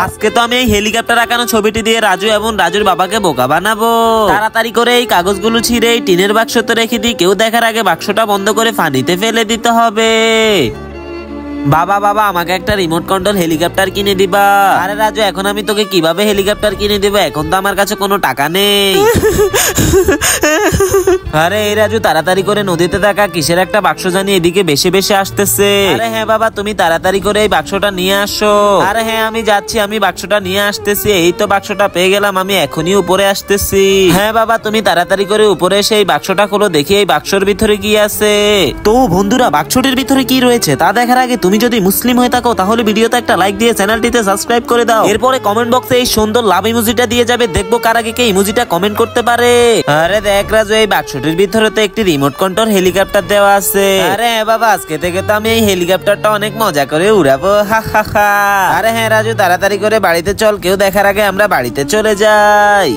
আজকে তো আমি এই হেলিকপ্টার আঁকানো ছবিটি দিয়ে রাজু এবং রাজুর বাবাকে বোকা বানাবো। তাড়াতাড়ি করে এই কাগজগুলো ছিঁড়ে এই টিনের বাক্সতে রেখে দিই, কেউ দেখার আগে বাক্সটা বন্ধ করে পানিতে ফেলে দিতে হবে। বাবা বাবা আমাকে একটা রিমোট কন্ট্রোল হেলিকপ্টার কিনে দিবা। আরে রাজু, এখন আমি তোকে কিভাবে হেলিকপ্টার কিনে দিব? এখন তো আমার কাছে কোনো টাকা নেই। আরে এই রাজু, তাড়াতাড়ি করে নদীতে থাকা কিসের একটা বাক্স জানি এদিকে বেশি বেশি আসতেছে। আরে হ্যাঁ বাবা, তুমি তাড়াতাড়ি করে এই বাক্সটা নিয়ে আসো। আরে হ্যাঁ আমি যাচ্ছি, আমি বাক্সটা নিয়ে আসতেছি। এই তো বাক্সটা পেয়ে গেলাম, আমি এখনই উপরে আসতেছি। হ্যাঁ বাবা, তুমি তাড়াতাড়ি করে উপরে এসে এই বাক্সটা খোলো, দেখি এই বাক্সর ভিতরে কি আছে। তো বন্ধুরা, বাক্সটির ভিতরে কি রয়েছে তা দেখার আগে তুমি যদি মুসলিম হয়ে থাকো তাহলে ভিডিওতে একটা লাইক দিয়ে চ্যানেলটিতে সাবস্ক্রাইব করে দাও। এরপরে কমেন্ট বক্সে এই সুন্দর লাভ ইমোজিটা দিয়ে যাবে, দেখবো কার আগে কে ইমোজিটা কমেন্ট করতে পারে। আরে দেখ রাজু, এই বাক্সটির ভিতরে তো একটি রিমোট কন্ট্রোল হেলিকপ্টার দেওয়া আছে। আরে হ্যাঁ বাবা, আজকে থেকে তো আমি এই হেলিকপ্টারটা অনেক মজা করে উড়াবো। হা হা হা। আরে হ্যাঁ রাজু, তাড়াতাড়ি করে বাড়িতে চল, কেউ দেখার আগে আমরা বাড়িতে চলে যাই।